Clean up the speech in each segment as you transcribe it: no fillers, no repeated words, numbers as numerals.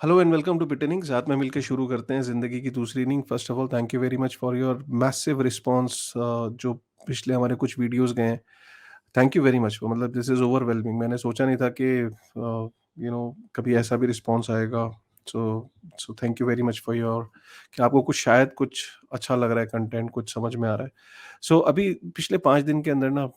Hello and welcome to बिटनिंग। साथ में मिलकर शुरू करते हैं ज़िंदगी की दूसरी inning. First of all thank you very much for your massive response जो पिछले हमारे कुछ वीडियोस गए हैं। Thank you very much. मतलब दिस इज़ ओवरवेलमिंग। मैंने सोचा नहीं था कि कभी ऐसा भी रिस्पॉन्स आएगा। So so thank you very much for your कि आपको कुछ शायद कुछ अच्छा लग रहा है, कंटेंट कुछ समझ में आ रहा है। सो अभी पिछले 5 दिन के अंदर ना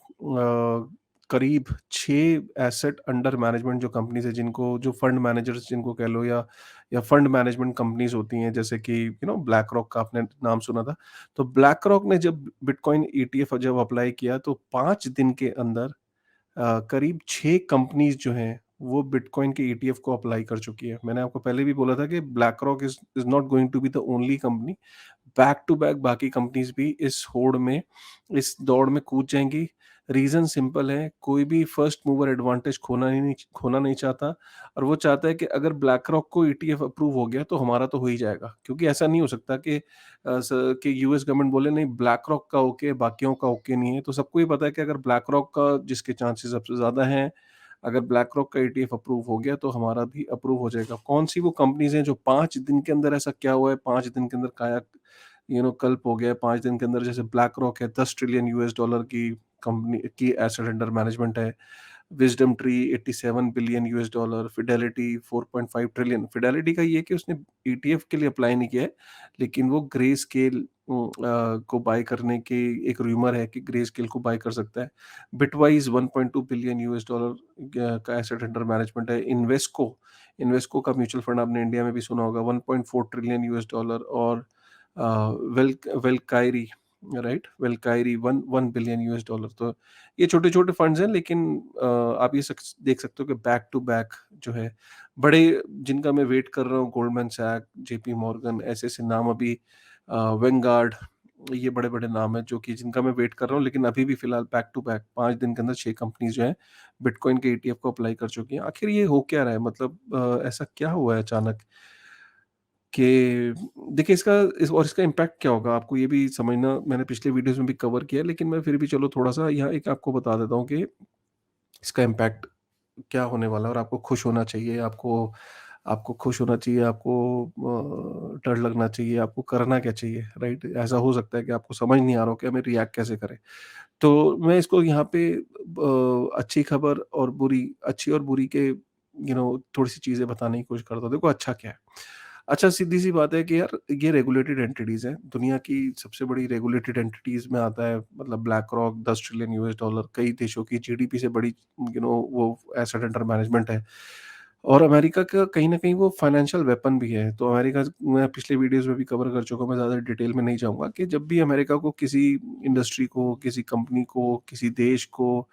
करीब 6 एसेट अंडर मैनेजमेंट जो कंपनीज है, जिनको जो फंड मैनेजर्स जिनको कह लो, या फंड मैनेजमेंट कंपनीज होती हैं, जैसे कि ब्लैक रॉक का आपने नाम सुना था। तो ब्लैक रॉक ने जब बिटकॉइन ईटीएफ जब अप्लाई किया तो 5 दिन के अंदर करीब 6 कंपनीज जो हैं वो बिटकॉइन के ईटीएफ को अप्लाई कर चुकी है। मैंने आपको पहले भी बोला था कि BlackRock is not going to be the only company. Back to back बाकी कंपनीज भी इस होड़ में, इस दौड़ में कूद जाएंगी। रीजन सिंपल है, कोई भी फर्स्ट मूवर एडवांटेज खोना नहीं चाहता। और वो चाहता है कि अगर ब्लैक रॉक को ईटीएफ अप्रूव हो गया तो हमारा तो हो ही जाएगा, क्योंकि ऐसा नहीं हो सकता कि यूएस गवर्नमेंट बोले नहीं ब्लैक रॉक का ओके, बाकियों का ओके नहीं है। तो सबको ही पता है कि अगर ब्लैक रॉक का, जिसके चांसेस सबसे ज्यादा हैं, अगर ब्लैक रॉक का ईटीएफ अप्रूव हो गया तो हमारा भी अप्रूव हो जाएगा। कौन सी वो कंपनीज हैं जो 5 दिन के अंदर, ऐसा क्या हुआ है 5 दिन के अंदर काया कल्प हो गया है। 5 दिन के अंदर जैसे ब्लैक रॉक है, $10 ट्रिलियन की कंपनी की एसेट अंडर मैनेजमेंट है। Wisdom tree $87 billion, Fidelity 4.5 trillion. Fidelity का ये कि उसने ईटीएफ के लिए अप्लाई नहीं किया है, लेकिन वो ग्रे स्केल को बाय करने की एक रूमर है कि ग्रे स्केल को बाय कर सकता है। बिटवाइज $1.2 बिलियन का एसेट अंडर मैनेजमेंट है। इन्वेस्को, इन्वेस्को का म्यूचुअल फंड आपने इंडिया में भी सुना होगा, $1.4 ट्रिलियन। और वेलकायरी, राइट, वेलकायरी 1 बिलियन। तो ये छोटे छोटे फंड्स हैं, लेकिन आप ये देख सकते हो कि बैक टू बैक जो है बड़े, जिनका मैं वेट कर रहा हूँ, गोल्डमैन सैक, जेपी मॉर्गन, ऐसे ऐसे नाम अभी, वेंगार्ड, ये बड़े बड़े नाम हैं जो कि जिनका मैं वेट कर रहा हूँ। लेकिन अभी भी फिलहाल बैक टू बैक 5 दिन के अंदर 6 कंपनीज जो है बिटकॉइन के ईटीएफ को अप्लाई कर चुकी हैं। आखिर ये हो क्या रहा है? मतलब ऐसा क्या हुआ है अचानक कि देखिए इसका इम्पैक्ट क्या होगा आपको ये भी समझना, मैंने पिछले वीडियोस में भी कवर किया है, लेकिन मैं फिर भी चलो थोड़ा-सा यहाँ एक आपको बता देता हूँ कि इसका इम्पैक्ट क्या होने वाला है। और आपको खुश होना चाहिए, आपको आपको खुश होना चाहिए, आपको डर लगना चाहिए, आपको करना क्या चाहिए, राइट? ऐसा हो सकता है कि आपको समझ नहीं आ रहा हो कि हमें रिएक्ट कैसे करें। तो मैं इसको यहाँ पे अच्छी खबर और बुरी, अच्छी और बुरी के थोड़ी-सी चीज़ें बताने की कोशिश करता हूँ। देखो अच्छा क्या है? अच्छा, सीधी-सी बात है कि यार ये रेगुलेटेड एंटिटीज़ हैं। दुनिया की सबसे बड़ी रेगुलेटेड एंटिटीज़ में आता है, मतलब ब्लैक रॉक $10 ट्रिलियन, कई देशों की जीडीपी से बड़ी वो एसेट अंडर मैनेजमेंट है। और अमेरिका का कहीं न कहीं वो फाइनेंशियल वेपन भी है। तो अमेरिका, मैं पिछले वीडियोज़ में भी कवर कर चुका हूँ, मैं ज़्यादा डिटेल में नहीं जाऊँगा, कि जब भी अमेरिका को किसी इंडस्ट्री को, किसी कंपनी को, किसी देश को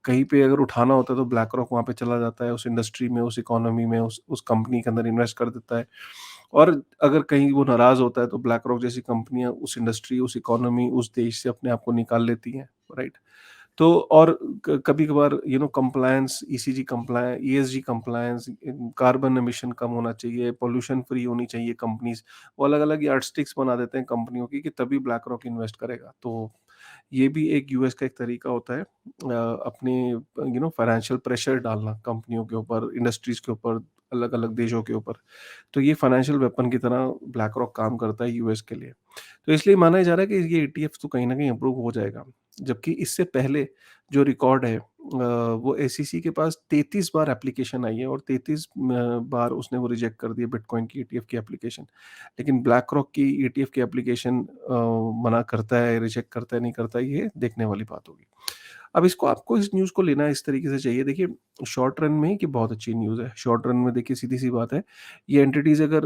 कहीं पे अगर उठाना होता है तो ब्लैक रॉक वहाँ पे चला जाता है, उस इंडस्ट्री में, उस इकोनॉमी में, उस कंपनी के अंदर इन्वेस्ट कर देता है। और अगर कहीं वो नाराज़ होता है तो ब्लैक रॉक जैसी कंपनियाँ उस इंडस्ट्री, उस इकोनॉमी, उस देश से अपने आप को निकाल लेती हैं, राइट? तो और कभी-कभार compliance, ECG compliance, ESG compliance, carbon emission कम होना चाहिए, पॉल्यूशन फ्री होनी चाहिए कंपनीज़। वो अलग-अलग यार्डस्टिक्स बना देते हैं कंपनियों की कि तभी ब्लैक रॉक इन्वेस्ट करेगा। तो ये भी एक यूएस का एक तरीका होता है अपने फाइनेंशियल प्रेशर डालना कंपनियों के ऊपर, इंडस्ट्रीज़ के ऊपर, अलग-अलग देशों के ऊपर। तो ये फाइनेंशियल वेपन की तरह ब्लैक रॉक काम करता है यूएस के लिए। तो इसलिए माना जा रहा है कि ये ईटीएफ तो कहीं न कहीं अप्रूव हो जाएगा। जबकि इससे पहले जो रिकॉर्ड है, वो एसईसी के पास 33 बार एप्लीकेशन आई है और 33 बार उसने वो रिजेक्ट कर दिया बिटकॉइन की ईटीएफ की एप्लीकेशन। लेकिन ब्लैक रॉक की ईटीएफ की एप्लीकेशन मना करता है, रिजेक्ट करता है, नहीं करता है, ये देखने वाली बात होगी। अब इसको, आपको इस न्यूज़ को लेना इस तरीके से चाहिए। देखिए, शॉर्ट रन में कि बहुत अच्छी न्यूज़ है। शॉर्ट रन में देखिए सीधी-सी बात है, ये एंटिटीज़ अगर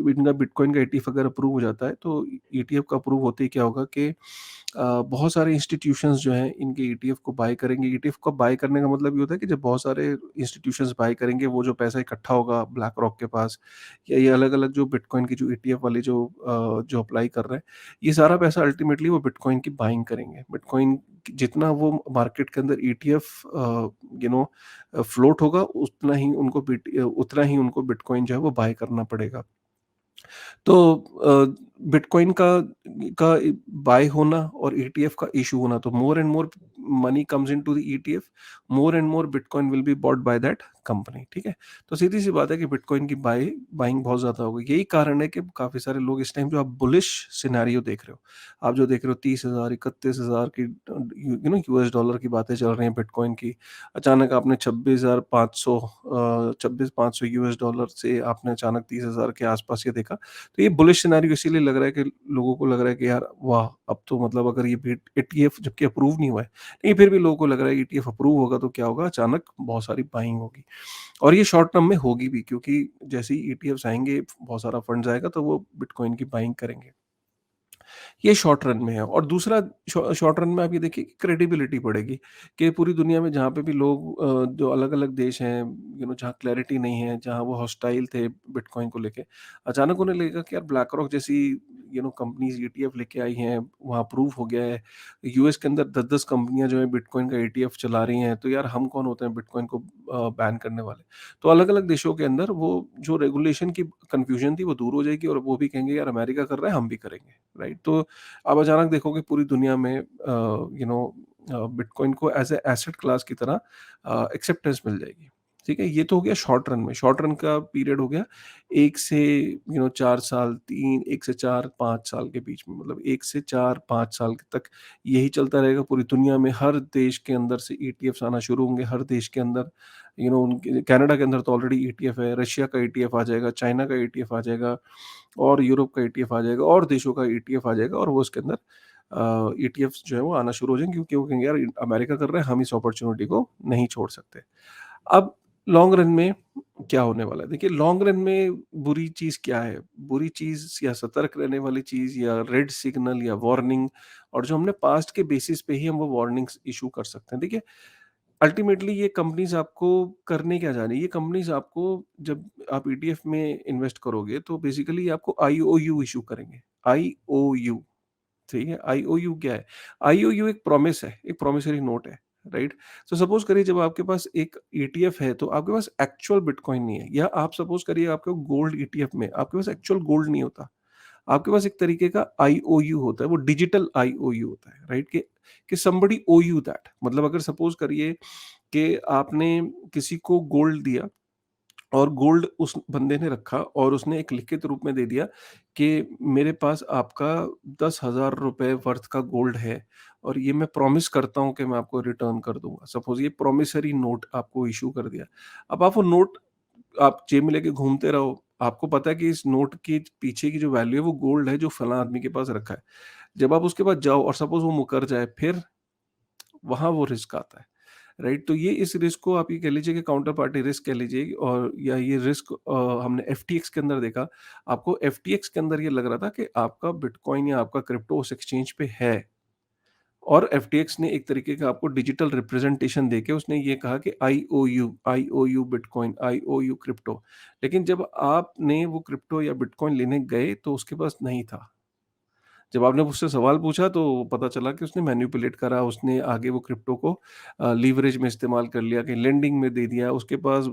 इनका बिटकॉइन का ईटीएफ अगर अप्रूव हो जाता है तो ईटीएफ का अप्रूव होते ही क्या होगा कि बहुत सारे इंस्टीट्यूशंस जो हैं इनके ईटीएफ को बाय करेंगे। ईटीएफ को बाय करने का मतलब ये होता है कि जब बहुत सारे इंस्टीट्यूशंस बाय करेंगे, वो जो पैसा इकट्ठा होगा ब्लैक रॉक के पास, या ये अलग-अलग जो बिटकॉइन की जो ईटीएफ वाले जो अप्लाई कर रहे हैं, ये सारा पैसा अल्टीमेटली वो बिटकॉइन की बाइंग करेंगे। बिटकॉइन जितना वो मार्केट के अंदर ईटीएफ फ्लोट होगा, उतना ही उनको बिटकॉइन जो है वो बाय करना पड़ेगा। तो बिटकॉइन का बाय होना और ईटीएफ का इशू होना, तो more and more money comes into the ETF, more and more bitcoin will be bought by that company, ठीक है? तो सीधी सी बात है कि बिटकॉइन की बाइंग बहुत ज्यादा हो गई। यही कारण है कि काफी सारे लोग इस टाइम जो आप बुलिश सिनेरियो देख रहे हो, आप जो देख रहे हो 30,000 31,000 की यूएस डॉलर की बातें चल रही हैं बिटकॉइन की, अचानक आपने 26,500 यूएस डॉलर से आपने अचानक 30,000 के आसपास ये देखा। तो ये बुलिश सिनेरियो इसीलिए लग रहा है कि लोगों को लग रहा है कि यार वाह! अब तो मतलब अगर ये बीट ईटीएफ जबकि अप्रूव नहीं हुआ है, लेकिन फिर भी लोगों को लग रहा है ईटीएफ अप्रूव होगा तो क्या होगा, अचानक बहुत सारी बाइंग होगी। और ये शॉर्ट टर्म में होगी भी, क्योंकि जैसे ही ईटीएफ्स आएँगे, बहुत सारा फंड्स आएगा तो वो बिटकॉइन की बाइंग करेंगे। ये शॉर्ट रन में है। और दूसरा, शॉर्ट रन में आप ये देखिए कि क्रेडिबिलिटी बढ़ेगी, कि पूरी दुनिया में जहाँ पे भी लोग जो अलग-अलग देश हैं, जहाँ क्लैरिटी नहीं है, जहाँ वो हॉस्टाइल थे बिटकॉइन को लेके, अचानक उन्हें लगेगा कि यार ब्लैक रॉक जैसी कंपनीज़ ईटीएफ लेके आई हैं, वहाँ अप्रूव हो गया है। यूएस के अंदर 10-10 कंपनियाँ जो है बिटकॉइन का ईटीएफ चला रही हैं, तो यार हम कौन होते हैं बिटकॉइन को बैन करने वाले? तो अलग-अलग देशों के अंदर वो जो रेगुलेशन की कन्फ्यूजन थी वो दूर हो जाएगी, और वो भी कहेंगे यार अमेरिका कर रहा है, हम भी करेंगे, राइट? तो आप अचानक देखोगे पूरी दुनिया में बिटकॉइन को एज ए एसेट क्लास की तरह एक्सेप्टेंस मिल जाएगी। ठीक है, ये तो हो गया शॉर्ट रन में। शॉर्ट रन का पीरियड हो गया एक से 4 साल, तीन, एक से चार, 5 साल के बीच में, मतलब 1 से 4 5 साल तक यही चलता रहेगा। पूरी दुनिया में हर देश के अंदर से ईटीएफ आना शुरू होंगे, हर देश के अंदर, उनके कनाडा के अंदर तो ऑलरेडी ईटीएफ है, रशिया का ईटीएफ आ जाएगा, चाइना का ईटीएफ आ जाएगा, और यूरोप का ईटीएफ आ जाएगा, और देशों का ईटीएफ आ जाएगा, और वो उसके अंदर ईटीएफ्स जो है वो आना शुरू हो जाएंगे, क्योंकि वो कहेंगे यार अमेरिका कर रहा है, हम इस अपॉर्चुनिटी को नहीं छोड़ सकते। अब लॉन्ग रन में क्या होने वाला है? देखिए लॉन्ग रन में बुरी चीज़ क्या है? बुरी चीज़ या सतर्क रहने वाली चीज़ या रेड सिग्नल या वार्निंग, और जो हमने पास्ट के बेसिस पे ही हम वो वार्निंग्स इश्यू कर सकते हैं। देखिए अल्टीमेटली ये कंपनीज़ आपको करने क्या जा रही है? ये कंपनीज़ आपको, जब आप ईटीएफ में इन्वेस्ट करोगे तो बेसिकली आपको आईओयू इश्यू करेंगे। आईओयू, ठीक है? आईओयू क्या है? आईओयू एक प्रॉमिस है, एक प्रॉमिसरी नोट है, राइट? तो सपोज़ करिए जब आपके पास एक ईटीएफ है तो आपके पास एक्चुअल बिटकॉइन नहीं है, या आप सपोज़ करिए आपके गोल्ड ईटीएफ में आपके पास एक्चुअल गोल्ड नहीं होता। आपके पास एक तरीके का आईओयू होता है, वो डिजिटल आईओयू होता है, राइट? कि समबडी ओ यू दैट, मतलब अगर सपोज़ करिए कि आपने किसी को गोल्ड दिया, और गोल्ड उस बंदे ने रखा और उसने एक लिखित रूप में दे दिया कि मेरे पास आपका 10,000 रुपए वर्थ का गोल्ड है, और ये मैं प्रॉमिस करता हूँ कि मैं आपको रिटर्न कर दूँगा। सपोज़ ये प्रॉमिसरी नोट आपको इश्यू कर दिया। अब आप वो नोट आप जेब में लेके घूमते रहो, आपको पता है कि इस नोट के पीछे की जो वैल्यू है वो गोल्ड है जो फलाँ आदमी के पास रखा है। जब आप उसके पास जाओ और सपोज़ वो मुकर जाए, फिर वहाँ वो रिस्क आता है। राइट? तो ये इस रिस्क को आप ये कह लीजिए कि काउंटर पार्टी रिस्क कह लीजिए, और या ये रिस्क हमने एफटीएक्स के अंदर देखा। आपको एफटीएक्स के अंदर ये लग रहा था कि आपका बिटकॉइन या आपका क्रिप्टो उस एक्सचेंज पे है, और एफटीएक्स ने एक तरीके का आपको डिजिटल रिप्रेजेंटेशन देके उसने ये कहा कि I O U bitcoin, I O U crypto. लेकिन जब आपने वो क्रिप्टो या बिटकॉइन लेने गए तो उसके पास नहीं था। जब आपने उससे सवाल पूछा तो पता चला कि उसने मैनिपुलेट करा, उसने आगे वो क्रिप्टो को लीवरेज में इस्तेमाल कर लिया, कहीं लेंडिंग में दे दिया, उसके पास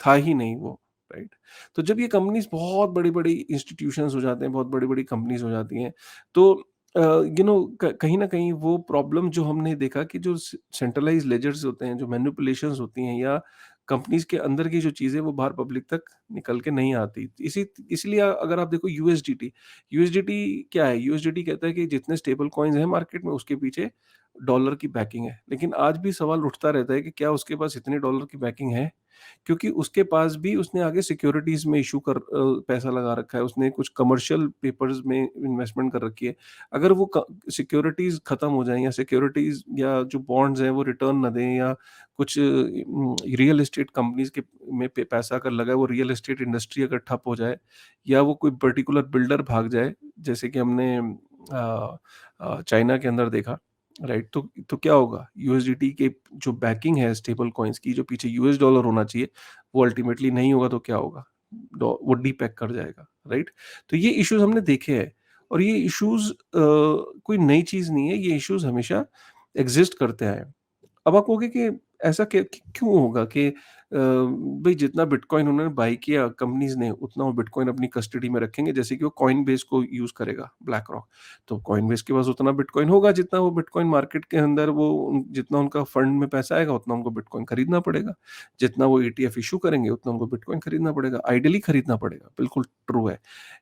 था ही नहीं वो, राइट? तो जब ये कंपनीज़ बहुत बड़ी-बड़ी इंस्टीट्यूशंस हो जाते हैं, बहुत बड़ी-बड़ी कंपनीज़ हो जाती हैं, तो कहीं न कहीं वो प्रॉब्लम जो हमने देखा कि जो सेंट्रलाइज़्ड लेजर्स होते हैं, जो मैनिपुलेशंस होती हैं, या कंपनीज़ के अंदर की जो चीज़ें वो बाहर पब्लिक तक निकल के नहीं आती। इसलिए अगर आप देखो यूएसडीटी, यूएसडीटी क्या है? यूएसडीटी कहता है कि जितने स्टेबल कॉइन्स हैं मार्केट में उसके पीछे डॉलर की बैकिंग है। लेकिन आज भी सवाल उठता रहता है कि क्या उसके पास इतने डॉलर की बैकिंग है? क्योंकि उसके पास भी उसने आगे सिक्योरिटीज़ में इश्यू पैसा लगा रखा है, उसने कुछ कमर्शियल पेपर्स में इन्वेस्टमेंट कर रखी है। अगर वो क सिक्योरिटीज़ खत्म हो जाएँ, या सिक्योरिटीज़ या जो बॉन्ड्स हैं वो रिटर्न ना दें, या कुछ रियल एस्टेट कंपनीज़ के में पे पैसा अगर लगा है, वो रियल एस्टेट इंडस्ट्री अगर ठप हो जाए, या वो कोई पर्टिकुलर बिल्डर भाग जाए, जैसे कि हमने चाइना के अंदर देखा, राइट? तो क्या होगा? यूएसडीटी के जो बैकिंग है स्टेबल कॉइन्स की, जो पीछे यूएस डॉलर होना चाहिए, वो अल्टीमेटली नहीं होगा तो क्या होगा? वो डीपेग कर जाएगा, राइट? तो ये इश्यूज़ हमने देखे हैं, और ये इश्यूज़ कोई नई चीज़ नहीं है, ये इश्यूज़ हमेशा एग्ज़िस्ट करते आए हैं। अब आप कहोगे कि ऐसा क्यों होगा कि भई जितना बिटकॉइन उन्होंने बाय किया कंपनीज़ ने, उतना वो बिटकॉइन अपनी कस्टडी में रखेंगे, जैसे कि वो कॉइनबेस को यूज़ करेगा ब्लैक रॉक। तो कॉइनबेस के पास उतना बिटकॉइन होगा, जितना वो बिटकॉइन मार्केट के अंदर वो जितना उनका फंड में पैसा आएगा, उतना उनको बिटकॉइन खरीदना पड़ेगा। जितना वो ईटीएफ इश्यू करेंगे, उतना उनको बिटकॉइन खरीदना पड़ेगा। आइडियली खरीदना पड़ेगा, बिल्कुल ट्रू है।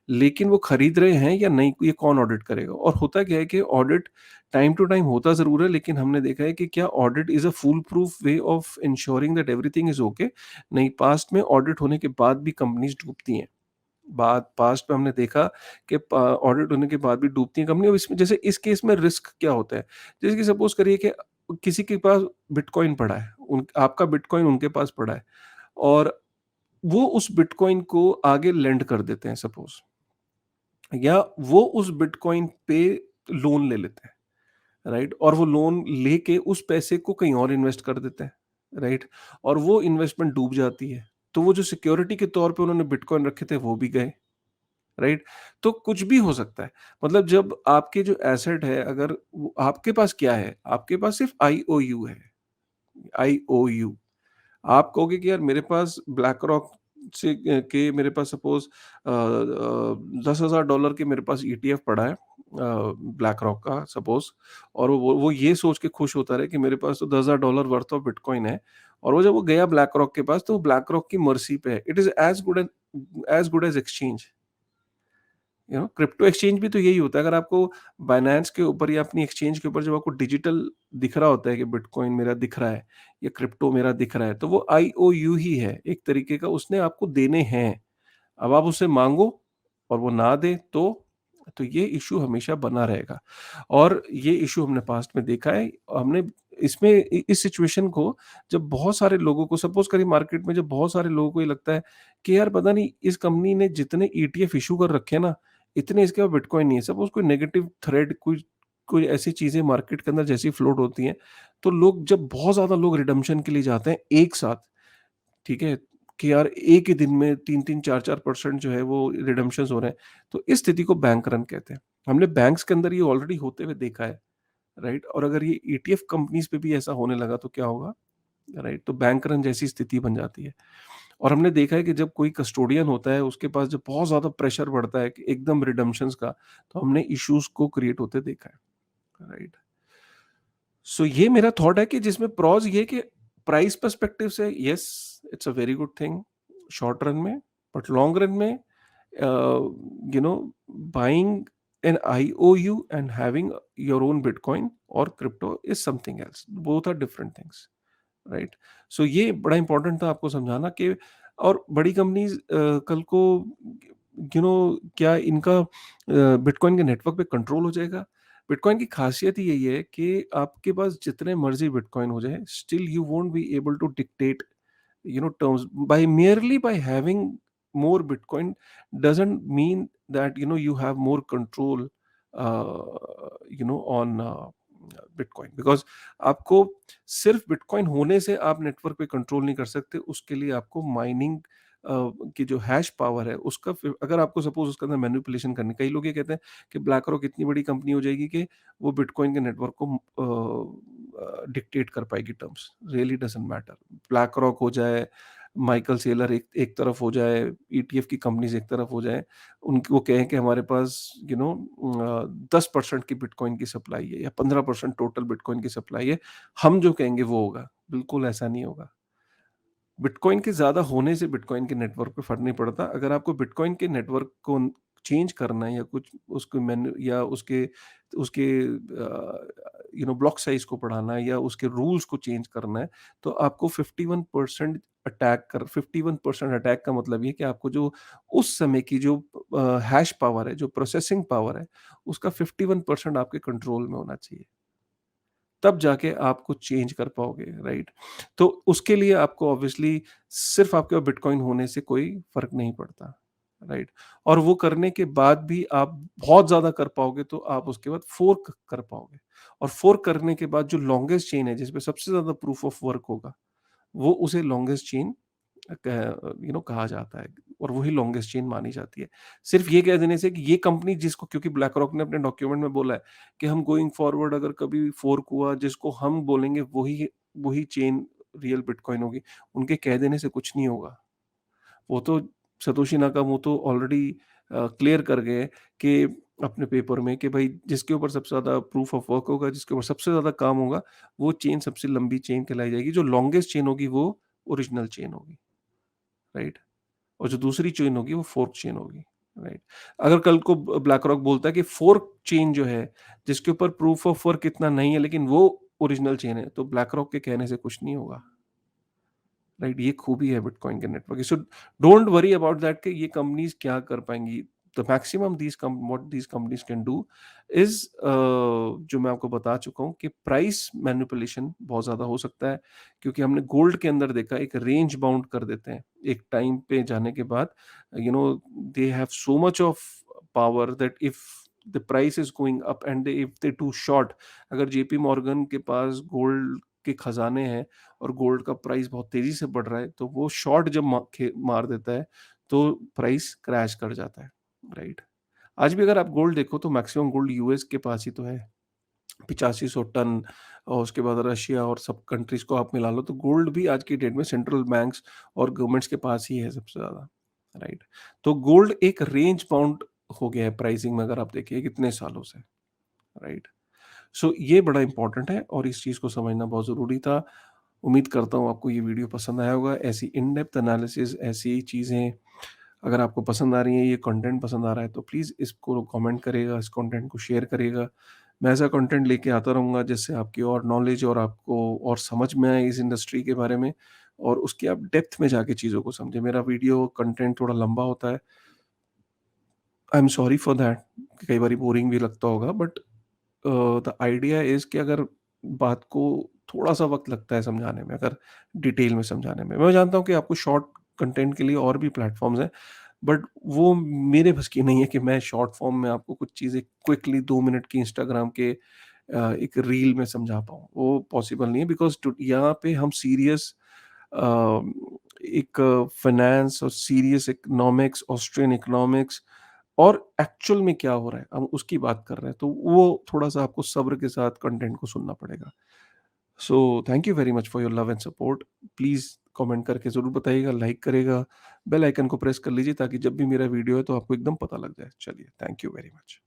लेकिन वो खरीद रहे हैं या नहीं, ये कौन ऑडिट करेगा? और होता क्या है कि ऑडिट टाइम टू टाइम होता ज़रूर है, लेकिन हमने देखा है कि क्या audit is a foolproof way of ensuring that everything is okay? नहीं, पास्ट में ऑडिट होने के बाद भी कंपनीज़ डूबती हैं। बात पास्ट में हमने देखा कि ऑडिट होने के बाद भी डूबती हैं कंपनी। अब इसमें जैसे इस केस में रिस्क क्या होता है? जैसे कि सपोज़ करिए कि किसी के पास बिटकॉइन पड़ा है, उन आपका बिटकॉइन उनके पास पड़ा है और वो उस बिटकॉइन को आगे लेंड कर देते हैं सपोज़, या वो उस बिटकॉइन पे लोन ले लेते हैं। राइट? और वो लोन लेके उस पैसे को कहीं और इन्वेस्ट कर देते हैं, राइट? और वो इन्वेस्टमेंट डूब जाती है, तो वो जो सिक्योरिटी के तौर पे उन्होंने बिटकॉइन रखे थे वो भी गए, राइट? तो कुछ भी हो सकता है। मतलब जब आपके जो एसेट है, अगर वो आपके पास क्या है? आपके पास सिर्फ आईओयू है, आईओयू। आप कहोगे कि यार मेरे पास ब्लैक रॉक से के मेरे पास सपोज़ $10,000 के मेरे पास ईटीएफ पड़ा है, ब्लैक रॉक का सपोज़, और वो ये सोच के खुश होता रहे कि मेरे पास तो $10,000 वर्थ ऑफ बिटकॉइन है, और वो जब वो गया ब्लैक रॉक के पास, तो वो ब्लैक रॉक की मर्ज़ी पे है। It is as good as exchange. Crypto exchange भी तो यही होता है। अगर आपको बायनेंस के ऊपर या अपनी एक्सचेंज के ऊपर जब आपको डिजिटल दिख रहा होता है कि बिटकॉइन मेरा दिख रहा है या क्रिप्टो मेरा दिख रहा है, तो वो आईओयू ही है एक तरीके का, उसने आपको देने हैं। अब आप उससे मांगो और वो ना दे तो ये इशू हमेशा बना रहेगा। और ये इशू हमने पास्ट में देखा है। हमने इसमें इस सिचुएशन को जब बहुत सारे लोगों को सपोज करिए, मार्केट में जब बहुत सारे लोगों को ये लगता है कि यार पता नहीं इस कंपनी ने जितने ईटीएफ इशू कर रखे हैं ना, इतने इसके पास बिटकॉइन नहीं है। सपोज कोई नेगेटिव थ्रेड, कोई कोई ऐसी चीजें मार्केट के अंदर जैसी फ्लोट होती हैं, तो लोग जब बहुत ज्यादा लोग रिडम्पशन के लिए जाते हैं एक साथ, ठीक है? कि यार एक ही दिन में 3-3 4-4% जो है वो रिडम्पशंस हो रहे हैं। तो इस स्थिति को बैंक रन कहते हैं। हमने बैंक्स के अंदर ये ऑलरेडी होते हुए देखा है, राइट? और अगर ये ईटीएफ कंपनीज़ पे भी ऐसा होने लगा तो क्या होगा, राइट? तो बैंक रन जैसी स्थिति बन जाती है। और हमने देखा है कि जब कोई कस्टोडियन होता है, उसके पास जब बहुत ज़्यादा प्रेशर बढ़ता है कि एकदम रिडम्पशंस का, तो हमने इश्यूज़ को क्रिएट होते देखा है, राइट? सो ये मेरा थॉट है कि जिसमें प्रॉज़ ये कि प्राइस पर्सपेक्टिव से yes, it's a very good thing short run में, बट लॉन्ग रन में you know buying an IOU and having your own bitcoin और crypto is something else, both are different things, right? So ये बड़ा important था आपको समझाना कि और बड़ी कंपनीज कल को क्या इनका बिटकॉइन के नेटवर्क पे कंट्रोल हो जाएगा? बिटकॉइन की खासियत ही यही है कि आपके पास जितने मर्जी बिटकॉइन हो जाए, still you won't be able to dictate terms by having more bitcoin doesn't mean that you have more control on bitcoin, because आपको सिर्फ बिटकॉइन होने से आप नेटवर्क पे कंट्रोल नहीं कर सकते। उसके लिए आपको माइनिंग की जो हैश पावर है उसका अगर आपको सपोज उसके अंदर मैनिपुलेशन करनी, कई लोग ये कहते हैं कि ब्लैक रॉक इतनी बड़ी कंपनी हो जाएगी कि वो बिटकॉइन के नेटवर्क को डिक्टेट कर पाएगी terms. Really doesn't matter. Black rock हो जाए, माइकल सेलर एक एक तरफ हो जाए, ईटीएफ की कंपनीज एक तरफ हो जाए, उनको कहें कि हमारे पास 10% की बिटकॉइन की सप्लाई है या 15% टोटल बिटकॉइन की सप्लाई है, हम जो कहेंगे वो होगा। बिल्कुल ऐसा नहीं होगा। बिटकॉइन के ज़्यादा होने से बिटकॉइन के नेटवर्क पे फ़र्क नहीं पड़ता। अगर आपको बिटकॉइन के नेटवर्क को चेंज करना है या कुछ उसको मेन्यू या उसके उसके ब्लॉक साइज़ को बढ़ाना है या उसके रूल्स को चेंज करना है, तो आपको 51% अटैक का मतलब ये है कि आपको जो उस समय की जो हैश पावर है, जो प्रोसेसिंग पावर है, उसका 51% आपके कंट्रोल में होना चाहिए। तब जाके आप कुछ चेंज कर पाओगे, राइट? तो उसके लिए आपको ऑब्वियसली सिर्फ़ आपके पास बिटकॉइन होने से कोई फ़र्क नहीं पड़ता, राइट? और वो करने के बाद भी आप बहुत ज़्यादा कर पाओगे तो आप उसके बाद फ़ोर्क कर पाओगे। और फ़ोर्क करने के बाद जो लॉन्गेस्ट चेन है जिसमें सबसे ज़्यादा प्रूफ ऑफ वर्क होगा, वो उसे लॉन्गेस्ट चेन कहा जाता है और वही लॉन्गेस्ट चेन मानी जाती है। सिर्फ़ ये कह देने से कि ये कंपनी जिसको, क्योंकि ब्लैक रॉक ने अपने डॉक्यूमेंट में बोला है कि हम गोइंग फॉरवर्ड अगर कभी फ़ोर्क हुआ जिसको हम बोलेंगे वही वही चेन रियल बिटकॉइन होगी, उनके कह देने से कुछ नहीं होगा। वो तो सतोशी नाकामोटो ऑलरेडी क्लियर कर गए कि अपने पेपर में कि भाई जिसके ऊपर सबसे ज़्यादा प्रूफ ऑफ वर्क होगा, जिसके ऊपर सबसे ज़्यादा काम होगा, वो चेन सबसे लंबी चेन कहलाई जाएगी। जो लॉन्गेस्ट चेन होगी वो ओरिजिनल चेन होगी, राइट? और जो दूसरी चेन होगी वो फोर्क चेन होगी, राइट? अगर कल को ब्लैक रॉक बोलता है कि फोर्क चेन जो है, जिसके ऊपर प्रूफ ऑफ वर्क इतना नहीं है लेकिन वो ओरिजिनल चेन है, तो ब्लैक रॉक के कहने से कुछ नहीं होगा। राइट, ये खूबी है बिटकॉइन के नेटवर्क की। So don't worry about that कि ये कंपनीज क्या कर पाएंगी। The maximum these what these companies can do is, जो मैं आपको बता चुका हूँ कि प्राइस मैनिपुलेशन बहुत ज्यादा हो सकता है, क्योंकि हमने गोल्ड के अंदर देखा एक रेंज बाउंड कर देते हैं एक टाइम पे जाने के बाद। You know, they have so much of power that if the price is going up and if they to short, अगर जेपी मॉर्गन के पास गोल्ड के खजाने हैं और गोल्ड का प्राइस बहुत तेजी से बढ़ रहा है, तो वो शॉर्ट जब मार देता है तो प्राइस क्रैश कर जाता है, राइट? आज भी अगर आप गोल्ड देखो तो मैक्सिमम गोल्ड यूएस के पास ही तो है, 8500 टन। और उसके बाद रशिया और सब कंट्रीज को आप मिला लो तो गोल्ड भी आज की डेट में सेंट्रल बैंक्स और गवर्नमेंट्स के पास ही है सबसे ज्यादा, राइट? तो गोल्ड एक रेंज बाउंड हो गया है प्राइसिंग में, अगर आप देखिए कितने सालों से, राइट? सो ये बड़ा इंपॉर्टेंट है और इस चीज़ को समझना बहुत ज़रूरी था। उम्मीद करता हूँ आपको ये वीडियो पसंद आया होगा। ऐसी इन डेप्थ एनालिसिस, ऐसी चीज़ें अगर आपको पसंद आ रही हैं, ये कंटेंट पसंद आ रहा है, तो प्लीज़ इसको कमेंट करिएगा, इस कंटेंट को शेयर करिएगा। मैं ऐसा कंटेंट लेके आता रहूँगा जिससे आपकी और नॉलेज और आपको और समझ में आए इस इंडस्ट्री के बारे में, और उसकी आप डेप्थ में जाके चीज़ों को समझें। मेरा वीडियो कंटेंट थोड़ा लंबा होता है, I am sorry for that, कई बारी बोरिंग भी लगता होगा, बट द आइडिया इज़ कि अगर बात को थोड़ा-सा वक़्त लगता है समझाने में, अगर डिटेल में समझाने में। मैं जानता हूँ कि आपको शॉर्ट कंटेंट के लिए और भी प्लेटफ़ॉर्म्स हैं, बट वो मेरे बस की नहीं है कि मैं शॉर्ट फ़ॉर्म में आपको कुछ चीज़ें क्विकली 2 मिनट की इंस्टाग्राम के एक रील में समझा पाऊँ। वो पॉसिबल नहीं है, बिकॉज़ टू यहाँ पे हम सीरियस अ, एक फाइनेंस और सीरियस इकोनॉमिक्स, ऑस्ट्रियन इकोनॉमिक्स और एक्चुअल में क्या हो रहा है, हम उसकी बात कर रहे हैं। तो वो थोड़ा-सा आपको सब्र के साथ कंटेंट को सुनना पड़ेगा। सो thank you very much for your love and support. Please comment करके ज़रूर बताइएगा, लाइक करिएगा, बेल आइकन को प्रेस कर लीजिए ताकि जब भी मेरा वीडियो है तो आपको एकदम पता लग जाए। चलिए, थैंक यू वेरी मच।